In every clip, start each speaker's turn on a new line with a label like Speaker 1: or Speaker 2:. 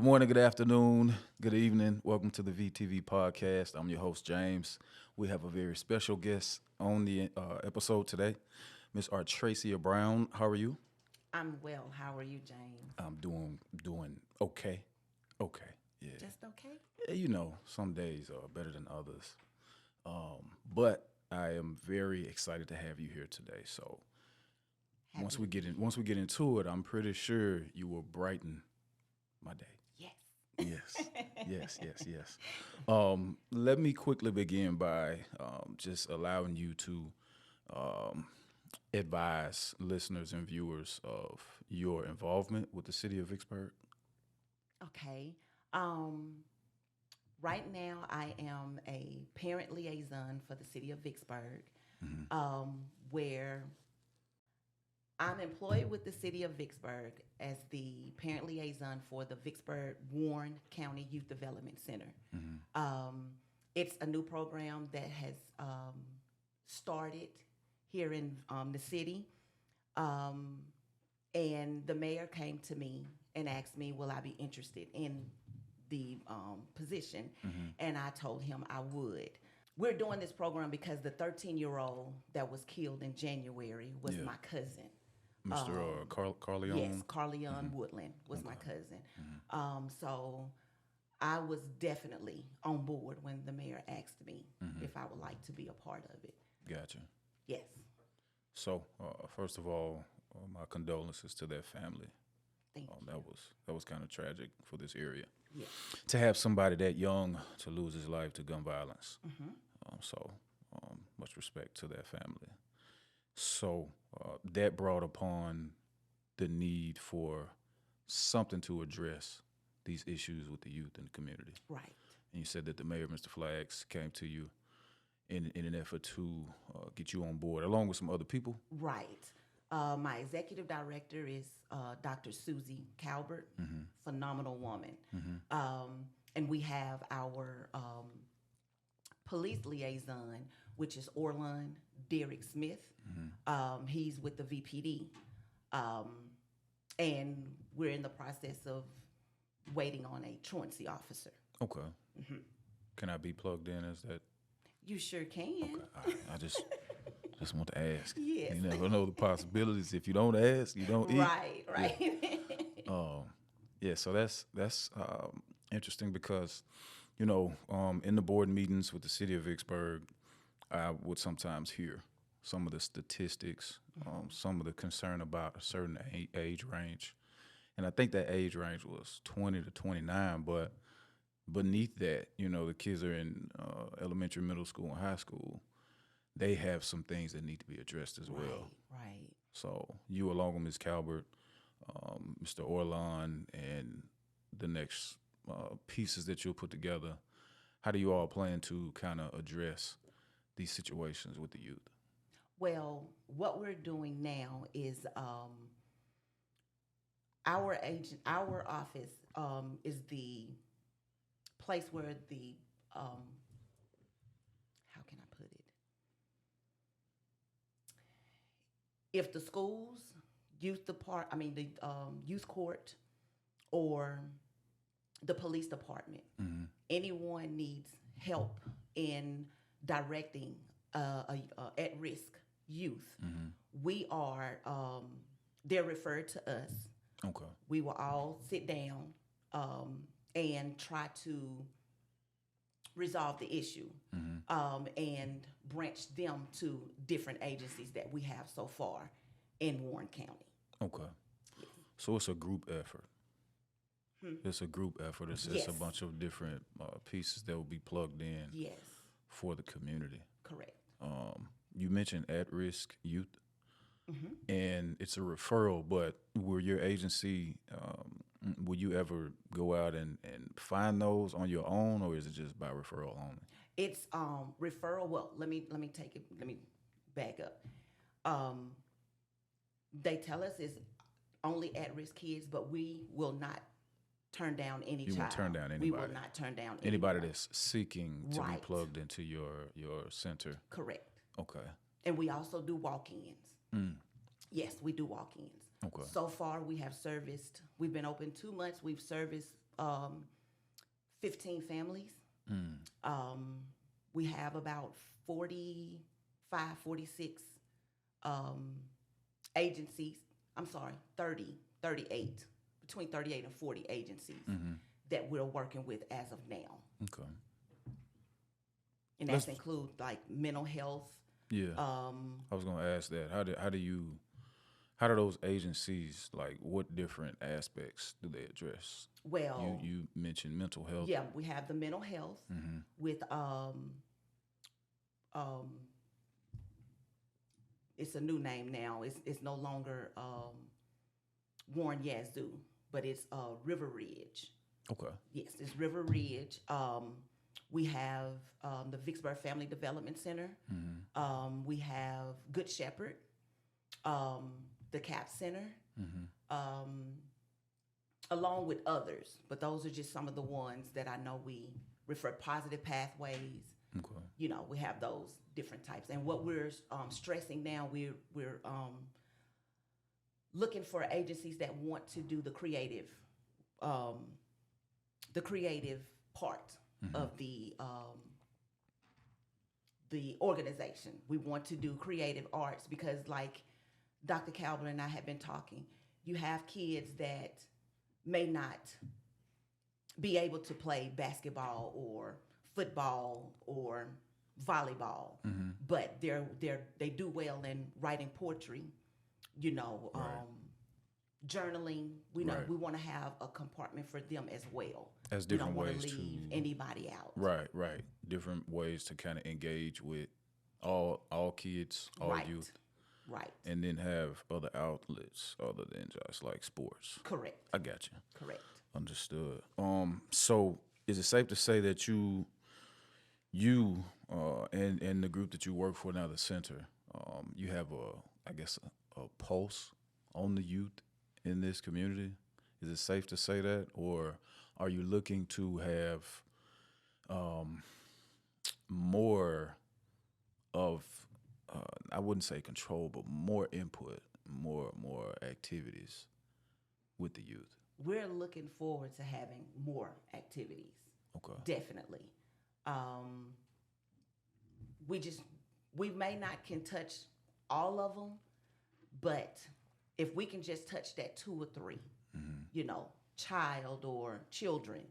Speaker 1: Good morning, good afternoon, good evening. Welcome to the VTV podcast. I'm your host, James. We have a very special guest on the episode today, Miss Artracia Brown. How are you?
Speaker 2: I'm well. How are you, James?
Speaker 1: I'm doing okay. Okay. Yeah.
Speaker 2: Just okay?
Speaker 1: Yeah, you know, some days are better than others. But I am very excited to have you here today. So once we get into it, I'm pretty sure you will brighten my day.
Speaker 2: Yes.
Speaker 1: Yes. Let me quickly begin by just allowing you to advise listeners and viewers of your involvement with the city of Vicksburg.
Speaker 2: Okay. Right now, I am a parent liaison for the city of Vicksburg, where I'm employed with the city of Vicksburg as the parent liaison for the Vicksburg Warren County Youth Development Center. It's a new program that has started here in the city. And the mayor came to me and asked me, will I be interested in the position? And I told him I would. We're doing this program because the 13-year-old that was killed in January was my cousin.
Speaker 1: Mr. Carleon?
Speaker 2: Yes, Carleon Woodland was my cousin. So I was definitely on board when the mayor asked me if I would like to be a part of it.
Speaker 1: Gotcha.
Speaker 2: Yes.
Speaker 1: So, first of all, my condolences to their family.
Speaker 2: Thank you.
Speaker 1: That was kind of tragic for this area.
Speaker 2: Yes.
Speaker 1: To have somebody that young to lose his life to gun violence. So, much respect to their family. So that brought upon the need for something to address these issues with the youth in the community.
Speaker 2: Right.
Speaker 1: And you said that the mayor, Mr. Flags, came to you in an effort to get you on board, along with some other people.
Speaker 2: Right. My executive director is Dr. Susie Calbert, phenomenal woman. And we have our police liaison, which is Orlon Derek Smith. He's with the VPD. And we're in the process of waiting on a truancy officer.
Speaker 1: Okay. Can I be plugged in as that?
Speaker 2: You sure can.
Speaker 1: Okay. All right. I just want to ask.
Speaker 2: Yes.
Speaker 1: You never know the possibilities. If you don't ask, you don't eat.
Speaker 2: Right.
Speaker 1: Yeah. So that's interesting because, you know, in the board meetings with the city of Vicksburg, I would sometimes hear some of the statistics, some of the concern about a certain age range. And I think that age range was 20 to 29, but beneath that, you know, the kids are in elementary, middle school, and high school. They have some things that need to be addressed as well.
Speaker 2: Right.
Speaker 1: So you, along with Ms. Calbert, Mr. Orlon, and the next pieces that you'll put together, how do you all plan to kind of address these situations with the youth?
Speaker 2: Well, what we're doing now is our office is the place where the how can I put it? If the schools, the youth court, or the police department, anyone needs help in directing at-risk youth, we are, they're referred to us.
Speaker 1: Okay.
Speaker 2: We will all sit down and try to resolve the issue and branch them to different agencies that we have so far in Warren County.
Speaker 1: Okay. So it's a group effort. It's a group effort. It's just a bunch of different pieces that will be plugged in for the community.
Speaker 2: Correct.
Speaker 1: You mentioned at-risk youth, and it's a referral, but will your agency, will you ever go out and find those on your own, or is it just by referral only?
Speaker 2: It's referral. Well, let me back up. They tell us it's only at-risk kids, but we will not turn down any child.
Speaker 1: You won't turn down anybody.
Speaker 2: We will not turn down
Speaker 1: anybody
Speaker 2: anyone.
Speaker 1: that's seeking to be plugged into your center.
Speaker 2: Correct.
Speaker 1: Okay.
Speaker 2: And we also do walk-ins. Yes, we do walk-ins.
Speaker 1: Okay.
Speaker 2: So far, we've been open 2 months. We've serviced 15 families.
Speaker 1: Mm.
Speaker 2: We have about 45, 46 agencies. I'm sorry, 30, 38, between 38 and 40 agencies that we're working with as of now.
Speaker 1: Okay.
Speaker 2: And that's include like mental health.
Speaker 1: Yeah. I was gonna ask that. How do those agencies, like, what different aspects do they address?
Speaker 2: Well,
Speaker 1: you mentioned mental health.
Speaker 2: yeah, we have the mental health with it's a new name now. It's no longer Warren Yazoo, but it's River Ridge.
Speaker 1: Okay.
Speaker 2: Yes, it's River Ridge. We have the Vicksburg Family Development Center. We have Good Shepherd, the CAP Center, along with others. But those are just some of the ones that I know we refer positive pathways.
Speaker 1: Okay.
Speaker 2: You know, we have those different types. And what we're stressing now, we're looking for agencies that want to do the creative part of the organization. We want to do creative arts because, like Dr. Calvin and I have been talking, you have kids that may not be able to play basketball or football or volleyball, but they do well in writing poetry, you know, journaling. We know we want to have a compartment for them as well.
Speaker 1: As different
Speaker 2: we don't
Speaker 1: ways
Speaker 2: want to leave anybody out.
Speaker 1: Right. Different ways to kind of engage with all kids, all youth.
Speaker 2: Right.
Speaker 1: And then have other outlets other than just like sports.
Speaker 2: Correct.
Speaker 1: I got you.
Speaker 2: Correct.
Speaker 1: Understood. So is it safe to say that you and the group that you work for now, the center, you have a pulse on the youth in this community? Is it safe to say that, or are you looking to have more of I wouldn't say control, but more input, more activities with the youth?
Speaker 2: We're looking forward to having more activities.
Speaker 1: Okay.
Speaker 2: Definitely. We may not can touch all of them, but if we can just touch that 2 or 3, you know, child or children,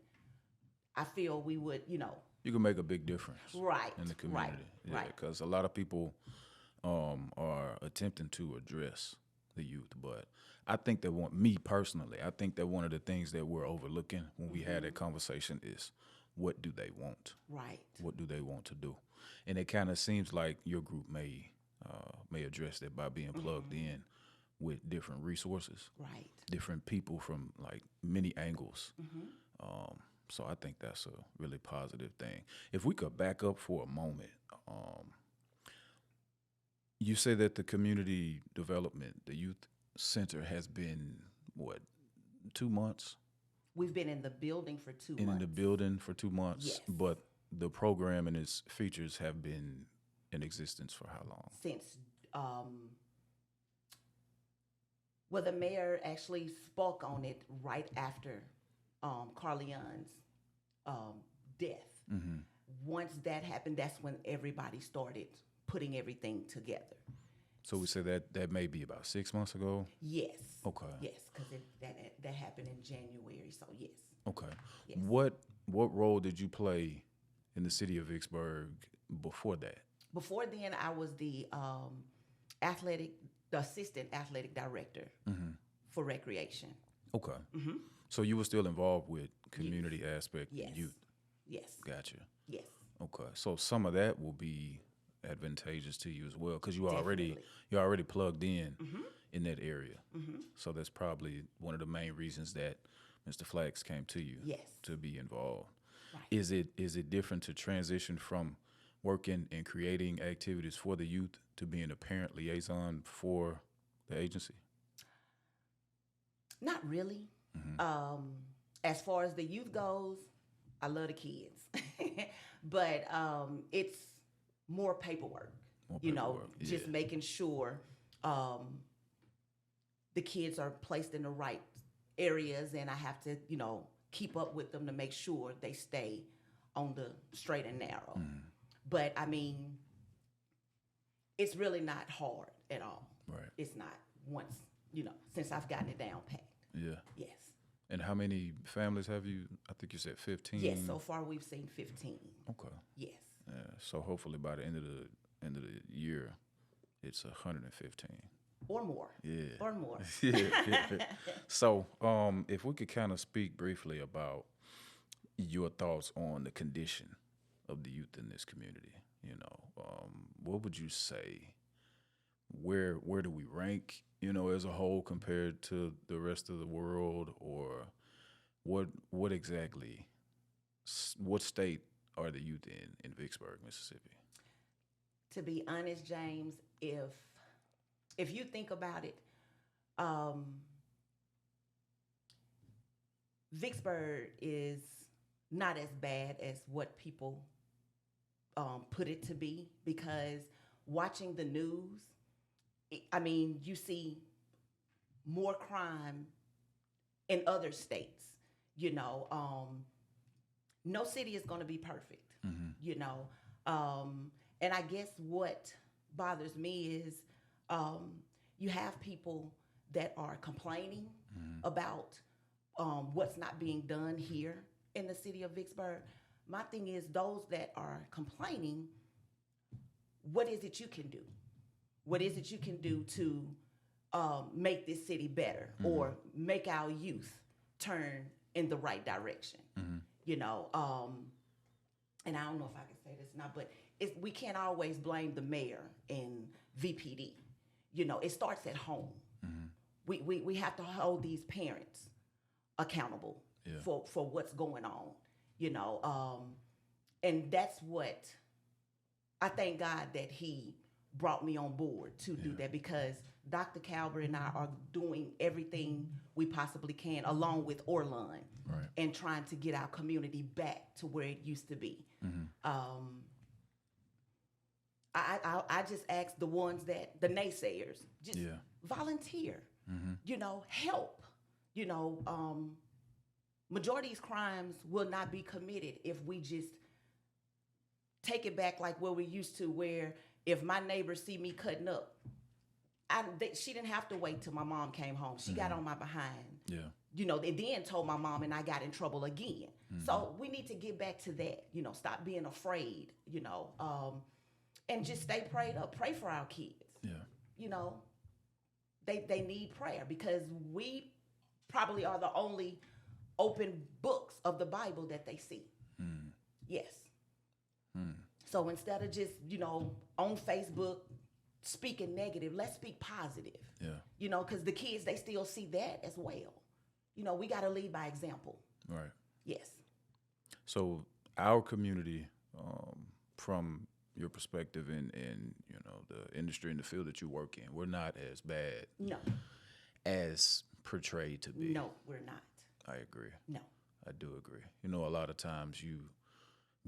Speaker 2: I feel we would, you know.
Speaker 1: You can make a big difference.
Speaker 2: Right.
Speaker 1: In the community.
Speaker 2: Right.
Speaker 1: Yeah, because a lot of people are attempting to address the youth, but I think that I think that one of the things that we're overlooking when we had that conversation is, what do they want?
Speaker 2: Right.
Speaker 1: What do they want to do? And it kind of seems like your group may address that by being plugged in with different resources,
Speaker 2: right,
Speaker 1: different people from like many angles. So I think that's a really positive thing. If we could back up for a moment, you say that the community development, the youth center, has been, what, 2 months?
Speaker 2: We've been in the building for 2 months.
Speaker 1: In the building for 2 months?
Speaker 2: Yes.
Speaker 1: But the program and its features have been in existence for how long?
Speaker 2: Since, well, the mayor actually spoke on it right after Carleon's death. Once that happened, that's when everybody started putting everything together.
Speaker 1: So we say that may be about 6 months ago?
Speaker 2: Yes.
Speaker 1: Okay.
Speaker 2: Yes, because that happened in January, so yes.
Speaker 1: Okay.
Speaker 2: Yes.
Speaker 1: What role did you play in the city of Vicksburg before that?
Speaker 2: Before then, I was the assistant athletic director for recreation.
Speaker 1: Okay. So you were still involved with community aspect,
Speaker 2: Yes.
Speaker 1: youth?
Speaker 2: Yes.
Speaker 1: Gotcha.
Speaker 2: Yes.
Speaker 1: Okay. So some of that will be advantageous to you as well, because you're
Speaker 2: Definitely.
Speaker 1: already plugged in that area. So that's probably one of the main reasons that Mr. Flax came to you
Speaker 2: Yes.
Speaker 1: to be involved.
Speaker 2: Right.
Speaker 1: Is it different to transition from working and creating activities for the youth to being a parent liaison for the agency?
Speaker 2: Not really. As far as the youth goes, I love the kids, but it's more paperwork. Just
Speaker 1: yeah.
Speaker 2: making sure the kids are placed in the right areas, and I have to, keep up with them to make sure they stay on the straight and narrow. But I mean, it's really not hard at all.
Speaker 1: Right.
Speaker 2: It's not once, since I've gotten it down packed.
Speaker 1: Yeah.
Speaker 2: Yes.
Speaker 1: And how many families have you? I think you said 15.
Speaker 2: Yes, so far we've seen 15.
Speaker 1: Okay.
Speaker 2: Yes.
Speaker 1: Yeah. So hopefully by the end of the year, it's 115.
Speaker 2: Or more.
Speaker 1: Yeah.
Speaker 2: Or more.
Speaker 1: Yeah. So, if we could kind of speak briefly about your thoughts on the condition of the youth in this community, what would you say? Where do we rank, as a whole compared to the rest of the world, or what exactly? What state are the youth in Vicksburg, Mississippi?
Speaker 2: To be honest, James, if you think about it, Vicksburg is not as bad as what people put it to be, because watching the news, you see more crime in other states. No city is going to be perfect, and I guess what bothers me is you have people that are complaining about what's not being done here in the city of Vicksburg. My thing is, those that are complaining, what is it you can do? What is it you can do to make this city better, or make our youth turn in the right direction? And I don't know if I can say this now, but we can't always blame the mayor and VPD. It starts at home. We have to hold these parents accountable for what's going on. And that's what I thank God that he brought me on board to do that, because Dr. Calvert and I are doing everything we possibly can, along with Orlon, and trying to get our community back to where it used to be. I just ask the ones the naysayers, just volunteer, help. Majority of these crimes will not be committed if we just take it back like where we used to, where if my neighbors see me cutting up, she didn't have to wait till my mom came home. She got on my behind. They then told my mom, and I got in trouble again. So we need to get back to that. Stop being afraid. And just stay prayed up. Pray for our kids. They need prayer, because we probably are the only open books of the Bible that they see. Yes. So instead of just, on Facebook speaking negative, let's speak positive. Because the kids, they still see that as well. We got to lead by example.
Speaker 1: Right.
Speaker 2: Yes.
Speaker 1: So our community, from your perspective in the industry and the field that you work in, we're not as bad.
Speaker 2: No.
Speaker 1: As portrayed to be.
Speaker 2: No, we're not.
Speaker 1: I agree.
Speaker 2: No.
Speaker 1: I do agree. A lot of times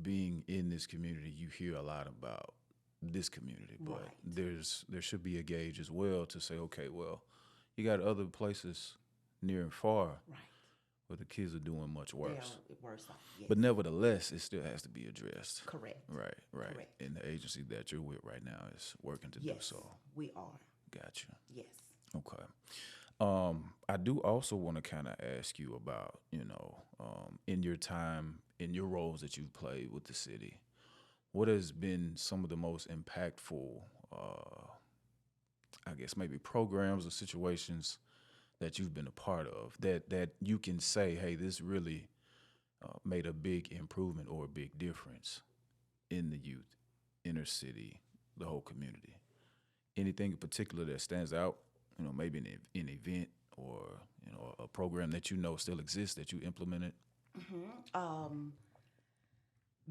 Speaker 1: being in this community, you hear a lot about this community, but there should be a gauge as well to say, okay, well, you got other places near and far where the kids are doing much worse.
Speaker 2: Worse off, yes.
Speaker 1: But nevertheless, it still has to be addressed.
Speaker 2: Correct.
Speaker 1: Right.
Speaker 2: Correct.
Speaker 1: And the agency that you're with right now is working to do so.
Speaker 2: We are.
Speaker 1: Gotcha.
Speaker 2: Yes.
Speaker 1: Okay. I do also want to kind of ask you about, in your time, in your roles that you've played with the city, what has been some of the most impactful, I guess maybe programs or situations that you've been a part of that you can say, hey, this really made a big improvement or a big difference in the youth, inner city, the whole community? Anything in particular that stands out? Maybe an event or a program that still exists that you implemented?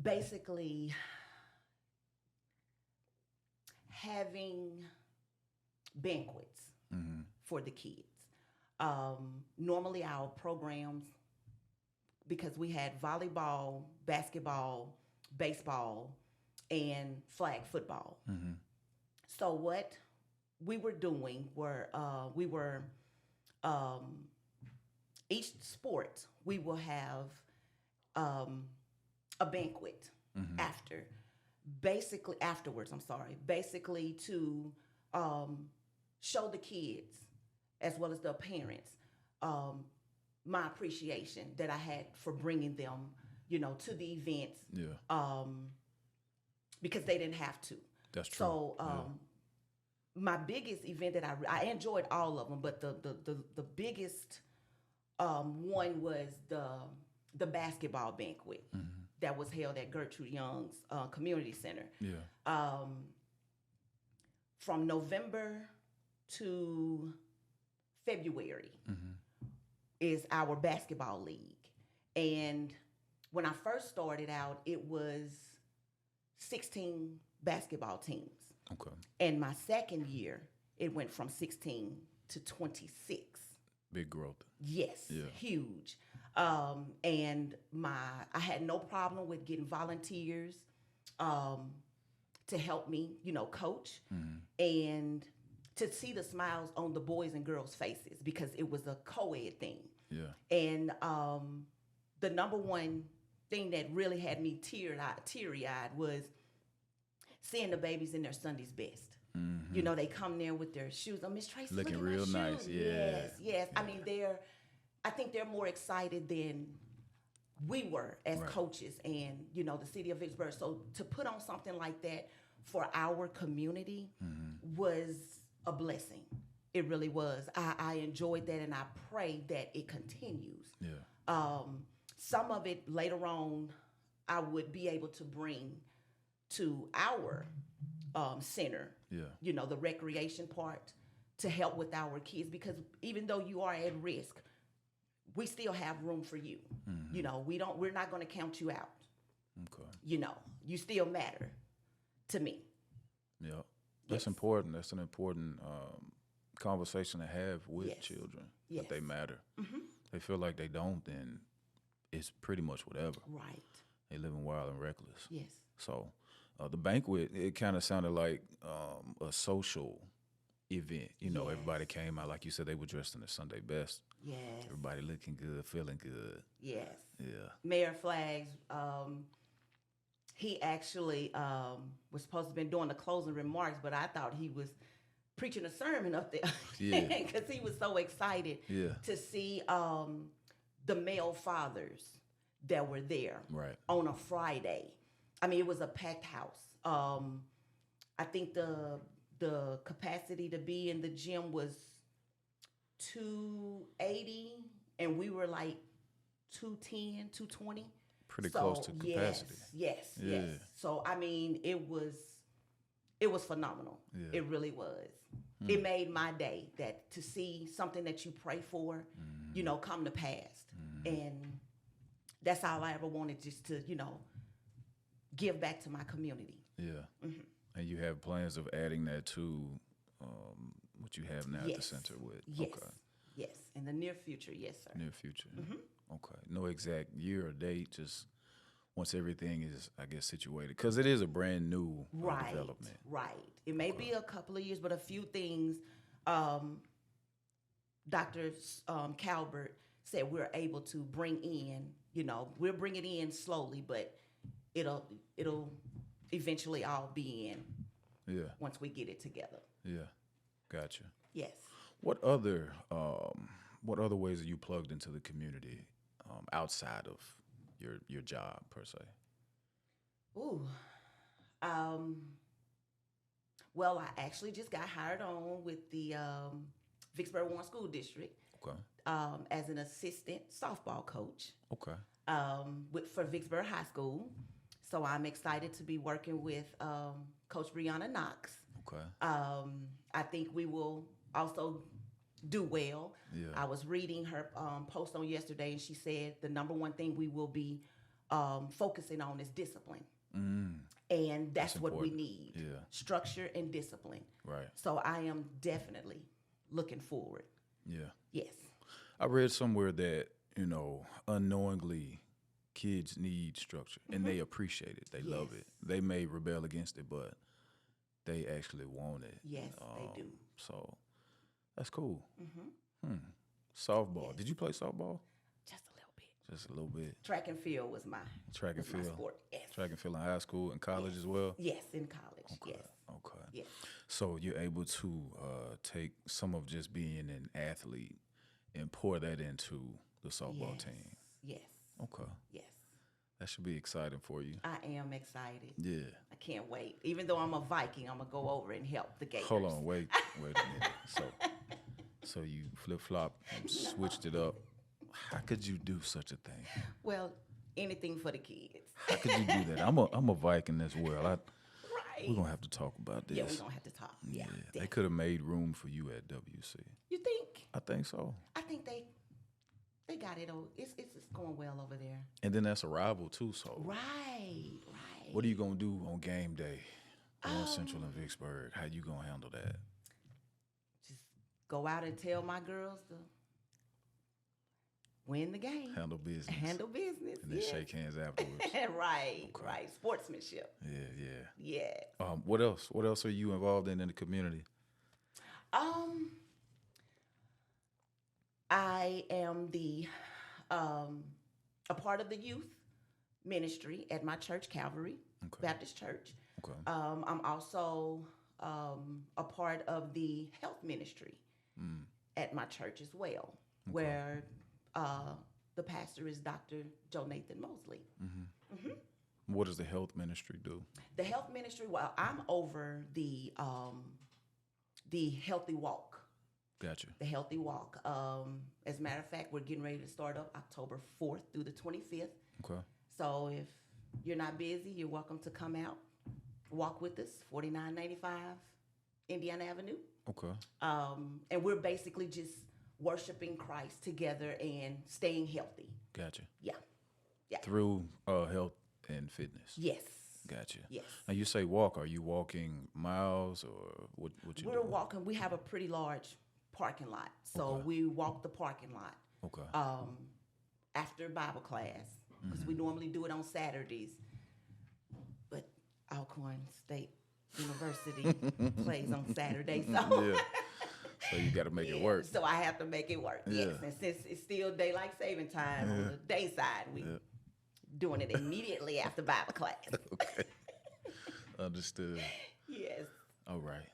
Speaker 2: Basically, having banquets for the kids. Normally our programs, because we had volleyball, basketball, baseball, and flag football. So what we were doing were we were each sport we will have a banquet after, basically afterwards. I'm sorry, basically to show the kids as well as the parents my appreciation that I had for bringing them, to the events.
Speaker 1: Yeah.
Speaker 2: Because they didn't have to.
Speaker 1: That's true.
Speaker 2: So my biggest event that I enjoyed all of them, but the biggest one was the basketball banquet that was held at Gertrude Young's Community Center.
Speaker 1: Yeah.
Speaker 2: From November to February is our basketball league. And when I first started out, it was 16 basketball teams.
Speaker 1: Okay.
Speaker 2: And my second year, it went from 16 to 26.
Speaker 1: Big growth.
Speaker 2: Yes,
Speaker 1: Yeah.
Speaker 2: huge. And I had no problem with getting volunteers to help me, coach, and to see the smiles on the boys and girls' faces because it was a co-ed thing.
Speaker 1: Yeah.
Speaker 2: And the number one thing that really had me teary-eyed was seeing the babies in their Sunday's best. They come there with their shoes. Oh, Miss Tracy,
Speaker 1: looking
Speaker 2: look at
Speaker 1: real
Speaker 2: my
Speaker 1: nice.
Speaker 2: shoes.
Speaker 1: Yeah.
Speaker 2: Yes. I mean, I think they're more excited than we were as coaches and, the city of Vicksburg. So to put on something like that for our community was a blessing. It really was. I enjoyed that, and I pray that it continues.
Speaker 1: Yeah.
Speaker 2: Some of it later on, I would be able to bring to our center.
Speaker 1: Yeah.
Speaker 2: The recreation part to help with our kids, because even though you are at risk, we still have room for you. We're not going to count you out.
Speaker 1: Okay.
Speaker 2: You still matter to me.
Speaker 1: Yeah. That's important. That's an important conversation to have with children.
Speaker 2: Yes.
Speaker 1: That they matter. They feel like they don't, then it's pretty much whatever.
Speaker 2: Right.
Speaker 1: They living wild and reckless.
Speaker 2: Yes.
Speaker 1: So the banquet, it kind of sounded like a social event. Everybody came out, like you said, they were dressed in their Sunday best.
Speaker 2: Yes.
Speaker 1: Everybody looking good, feeling good.
Speaker 2: Yes.
Speaker 1: Yeah.
Speaker 2: Mayor Flags, he actually was supposed to have been doing the closing remarks, but I thought he was preaching a sermon up there.
Speaker 1: Yeah.
Speaker 2: Because he was so excited to see the male fathers that were there on a Friday. I mean, it was a packed house. I think the capacity to be in the gym was 280, and we were like 210, 220.
Speaker 1: Pretty close to capacity.
Speaker 2: Yes. So I mean, it was phenomenal. Yeah. It really was. It made my day to see something that you pray for, come to pass. And that's all I ever wanted, just to, give back to my community.
Speaker 1: Yeah. And you have plans of adding that to what you have now at the center with?
Speaker 2: Yes.
Speaker 1: Okay.
Speaker 2: Yes. In the near future, yes, sir.
Speaker 1: Near future. Okay. No exact year or date, just once everything is, I guess, situated. Because it is a brand new development.
Speaker 2: Right. It may be a couple of years, but a few things Dr. Calvert said we're able to bring in, we'll bring it in slowly, but it'll eventually all be in once we get it together.
Speaker 1: Yeah. Gotcha.
Speaker 2: Yes.
Speaker 1: What other ways are you plugged into the community outside of your job per se?
Speaker 2: Ooh. Well, I actually just got hired on with the Vicksburg Warren School District.
Speaker 1: Okay.
Speaker 2: As an assistant softball coach.
Speaker 1: Okay.
Speaker 2: For Vicksburg High School. So I'm excited to be working with Coach Brianna Knox.
Speaker 1: Okay.
Speaker 2: I think we will also do well.
Speaker 1: Yeah.
Speaker 2: I was reading her post on yesterday, and she said the number one thing we will be focusing on is discipline. And that's what we need.
Speaker 1: Yeah.
Speaker 2: Structure and discipline.
Speaker 1: Right.
Speaker 2: So I am definitely looking forward.
Speaker 1: Yeah.
Speaker 2: Yes.
Speaker 1: I read somewhere that, unknowingly kids need structure and they appreciate it. They love it. They may rebel against it, but they actually want it.
Speaker 2: Yes, they do.
Speaker 1: So that's cool. Softball.
Speaker 2: Yes.
Speaker 1: Did you play softball?
Speaker 2: Just a little bit.
Speaker 1: Just a little bit.
Speaker 2: Track and field was my
Speaker 1: Track and
Speaker 2: was my
Speaker 1: field.
Speaker 2: sport. Yes.
Speaker 1: Track and field in high school and college
Speaker 2: Yes.
Speaker 1: as well.
Speaker 2: Yes, in college.
Speaker 1: Okay.
Speaker 2: Yes.
Speaker 1: Okay.
Speaker 2: Yes.
Speaker 1: So you're able to take some of just being an athlete and pour that into the softball
Speaker 2: Yes.
Speaker 1: team.
Speaker 2: Yes.
Speaker 1: Okay.
Speaker 2: Yes.
Speaker 1: That should be exciting for you.
Speaker 2: I am excited.
Speaker 1: Yeah.
Speaker 2: I can't wait. Even though I'm a Viking, I'm gonna go over and help the Gators.
Speaker 1: Hold on, wait a minute. So you flip flop and switched it up. How could you do such a thing?
Speaker 2: Well, anything for the kids.
Speaker 1: How could you do that? I'm a Viking as well.
Speaker 2: Right.
Speaker 1: We're gonna have to talk about this.
Speaker 2: Yeah, we're gonna have to talk. Yeah.
Speaker 1: They
Speaker 2: definitely.
Speaker 1: could have made room for you at WC.
Speaker 2: You think?
Speaker 1: I think so.
Speaker 2: I think they got it. It's going well over there.
Speaker 1: And then that's a rival too. So
Speaker 2: Right.
Speaker 1: what are you gonna do on game day? Going Central and Vicksburg. How you gonna handle that?
Speaker 2: Just go out and tell my girls to win the game.
Speaker 1: Handle business.
Speaker 2: Handle business.
Speaker 1: And then
Speaker 2: yes.
Speaker 1: shake hands afterwards.
Speaker 2: Right.
Speaker 1: Okay.
Speaker 2: Right. Sportsmanship.
Speaker 1: Yeah.
Speaker 2: Yeah.
Speaker 1: What else? What else are you involved in the community?
Speaker 2: I am a part of the youth ministry at my church, Calvary
Speaker 1: Okay.
Speaker 2: Baptist Church.
Speaker 1: Okay.
Speaker 2: I'm also a part of the health ministry at my church as well, where the pastor is Dr. Joe Nathan Mosley.
Speaker 1: What does the health ministry do?
Speaker 2: The health ministry, well, I'm over the Healthy Walk.
Speaker 1: Gotcha.
Speaker 2: The Healthy Walk. As a matter of fact, we're getting ready to start up October 4th through the 25th.
Speaker 1: Okay.
Speaker 2: So if you're not busy, you're welcome to come out, walk with us, 4995 Indiana Avenue.
Speaker 1: Okay.
Speaker 2: And we're basically just worshiping Christ together and staying healthy.
Speaker 1: Gotcha.
Speaker 2: Yeah.
Speaker 1: Through health and fitness.
Speaker 2: Yes.
Speaker 1: Gotcha.
Speaker 2: Yes.
Speaker 1: Now you say walk. Are you walking miles or what you
Speaker 2: We're
Speaker 1: doing?
Speaker 2: walking. We have a pretty large parking lot. So
Speaker 1: Okay.
Speaker 2: we walk the parking lot
Speaker 1: Okay.
Speaker 2: after Bible class, because we normally do it on Saturdays. But Alcorn State University plays on Saturday, so
Speaker 1: Yeah. So you got to make it work.
Speaker 2: So I have to make it work. Yes,
Speaker 1: Yeah.
Speaker 2: and since it's still daylight saving time on the day side, we doing it immediately after Bible class.
Speaker 1: Okay. Understood.
Speaker 2: Yes.
Speaker 1: All right.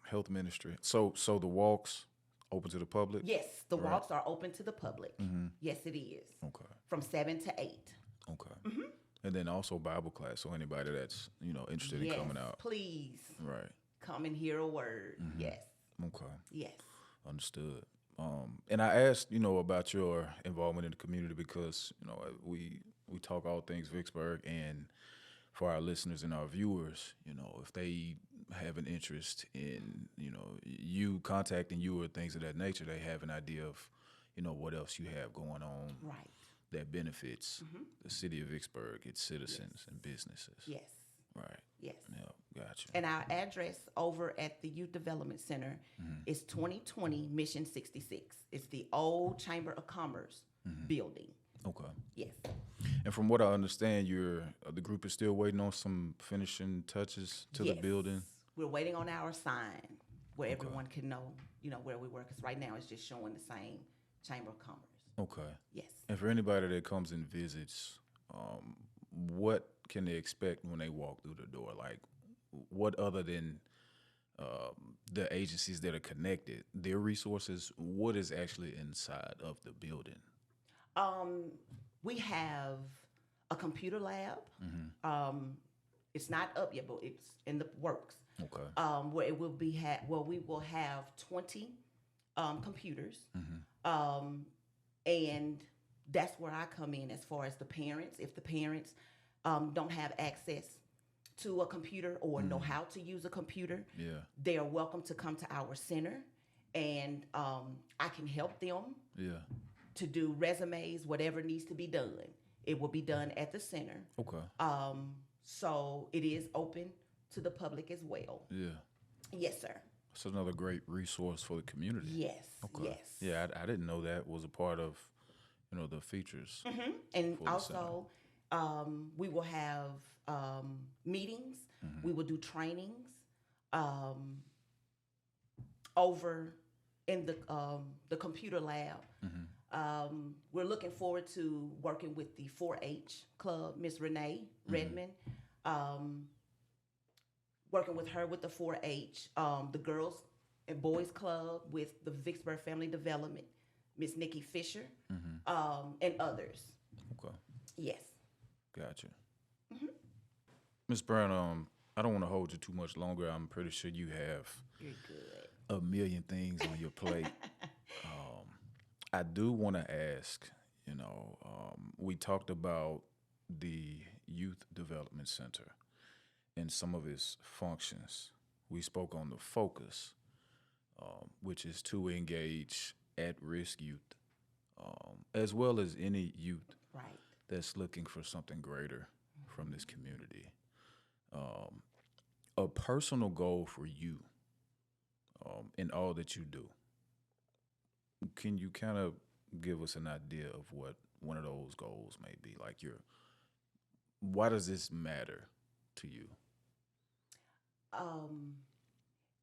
Speaker 1: Health ministry. So the walks open to the public?
Speaker 2: Yes, the
Speaker 1: Right.
Speaker 2: walks are open to the public. Yes, it is.
Speaker 1: Okay.
Speaker 2: From 7 to 8.
Speaker 1: Okay. And then also Bible class. So anybody that's, interested in
Speaker 2: Yes,
Speaker 1: coming out.
Speaker 2: please
Speaker 1: Right.
Speaker 2: come and hear a word. Yes.
Speaker 1: Okay.
Speaker 2: Yes.
Speaker 1: Understood. And I asked, about your involvement in the community because, we talk all things Vicksburg, and for our listeners and our viewers, if they have an interest in, you contacting you or things of that nature, they have an idea of, what else you have going on
Speaker 2: Right.
Speaker 1: that benefits the city of Vicksburg, its citizens and businesses.
Speaker 2: Yes.
Speaker 1: Right.
Speaker 2: Yes.
Speaker 1: Yeah. Gotcha.
Speaker 2: And our address over at the Youth Development Center is 2020 Mission 66. It's the old Chamber of Commerce building.
Speaker 1: Okay.
Speaker 2: Yes.
Speaker 1: And from what I understand, the group is still waiting on some finishing touches to the
Speaker 2: Yes.
Speaker 1: building.
Speaker 2: We're waiting on our sign where everyone can know, where we work. Because right now it's just showing the same Chamber of Commerce.
Speaker 1: Okay.
Speaker 2: Yes.
Speaker 1: And for anybody that comes and visits, what can they expect when they walk through the door? Like, what other than the agencies that are connected, their resources, what is actually inside of the building?
Speaker 2: We have a computer lab. It's not up yet, but it's in the works.
Speaker 1: Okay.
Speaker 2: Where it will be we will have 20 computers. And that's where I come in as far as the parents. If the parents don't have access to a computer or know how to use a computer, they are welcome to come to our center, and I can help them to do resumes, whatever needs to be done. It will be done at the center.
Speaker 1: Okay.
Speaker 2: So it is open to the public as well.
Speaker 1: Yeah.
Speaker 2: Yes, sir.
Speaker 1: It's another great resource for the community.
Speaker 2: Yes.
Speaker 1: Okay.
Speaker 2: Yes.
Speaker 1: Yeah, I didn't know that was a part of, the features.
Speaker 2: And
Speaker 1: for the
Speaker 2: also, we will have meetings. We will do trainings over in the computer lab. We're looking forward to working with the 4-H club, Miss Renee Redmond. Working with her with the 4-H, the Girls and Boys Club with the Vicksburg Family Development, Miss Nikki Fisher, and others.
Speaker 1: Okay.
Speaker 2: Yes.
Speaker 1: Gotcha. Ms. Brown, I don't want to hold you too much longer. I'm pretty sure you have
Speaker 2: You're good.
Speaker 1: a million things on your plate. I do want to ask, we talked about the Youth Development Center and some of its functions. We spoke on the focus, which is to engage at-risk youth, as well as any youth
Speaker 2: Right.
Speaker 1: that's looking for something greater from this community. A personal goal for you in all that you do. Can you kind of give us an idea of what one of those goals may be? Like why does this matter to you?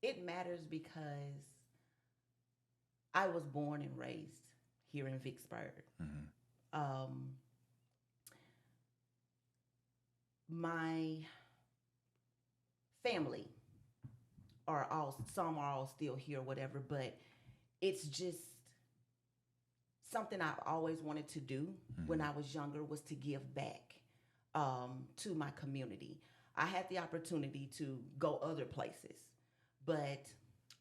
Speaker 2: It matters because I was born and raised here in Vicksburg. My family some are all still here, whatever, but it's just something I've always wanted to do when I was younger, was to give back to my community. I had the opportunity to go other places, but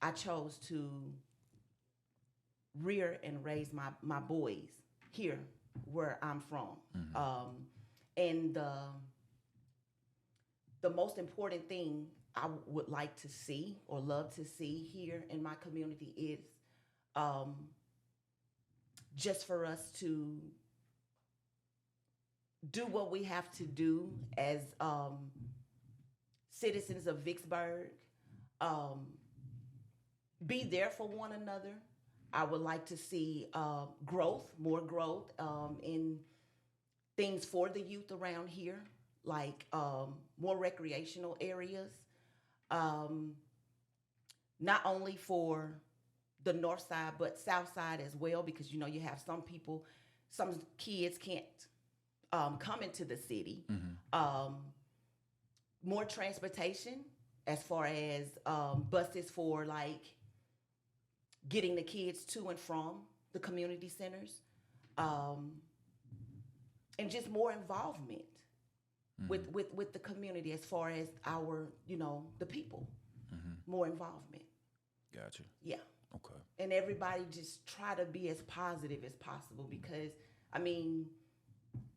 Speaker 2: I chose to rear and raise my boys here where I'm from. And the most important thing I would like to see or love to see here in my community is just for us to do what we have to do as citizens of Vicksburg, be there for one another. I would like to see more growth in things for the youth around here, like more recreational areas, not only for the north side, but south side as well, because you have some kids can't come into the city. More transportation as far as buses for like getting the kids to and from the community centers, and just more involvement with the community as far as our, the people, more involvement.
Speaker 1: Gotcha.
Speaker 2: Yeah.
Speaker 1: Okay.
Speaker 2: And everybody just try to be as positive as possible, because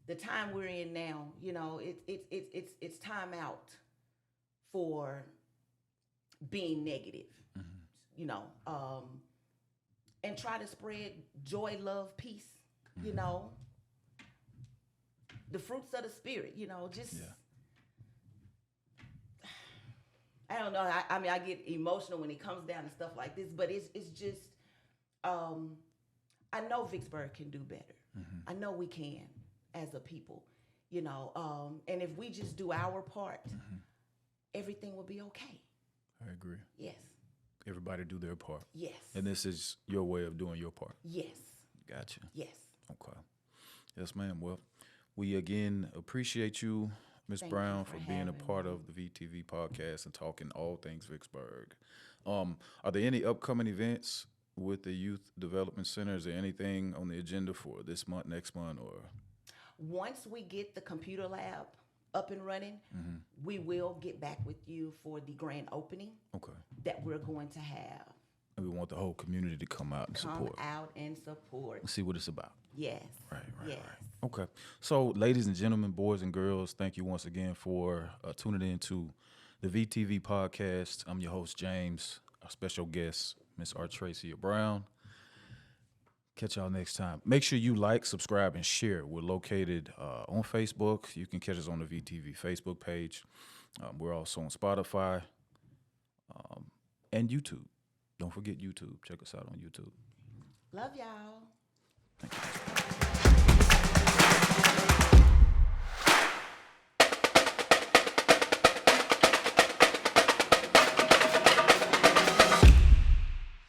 Speaker 2: the time we're in now, it's time out for being negative, and try to spread joy, love, peace, the fruits of the spirit, just.
Speaker 1: Yeah.
Speaker 2: I don't know. I get emotional when it comes down to stuff like this, but it's just, I know Vicksburg can do better. I know we can as a people, and if we just do our part, everything will be okay.
Speaker 1: I agree.
Speaker 2: Yes.
Speaker 1: Everybody do their part.
Speaker 2: Yes.
Speaker 1: And this is your way of doing your part.
Speaker 2: Yes.
Speaker 1: Gotcha.
Speaker 2: Yes.
Speaker 1: Okay. Yes, ma'am. Well, we again appreciate you, Ms. Brown, for being a part of the VTV podcast and talking all things Vicksburg. Are there any upcoming events with the Youth Development Center? Is there anything on the agenda for this month, next month, or?
Speaker 2: Once we get the computer lab up and running, we will get back with you for the grand opening.
Speaker 1: Okay.
Speaker 2: That we're going to have.
Speaker 1: And we want the whole community to come out and support.
Speaker 2: Come out and support.
Speaker 1: Let's see what it's about.
Speaker 2: Yes.
Speaker 1: Right.
Speaker 2: Yes.
Speaker 1: Okay. So, ladies and gentlemen, boys and girls, thank you once again for tuning in to the VTV podcast. I'm your host, James. Our special guest, Miss Artracia Brown. Catch y'all next time. Make sure you like, subscribe, and share. We're located on Facebook. You can catch us on the VTV Facebook page. We're also on Spotify and YouTube. Don't forget YouTube. Check us out on YouTube.
Speaker 2: Love y'all.
Speaker 1: Thank you.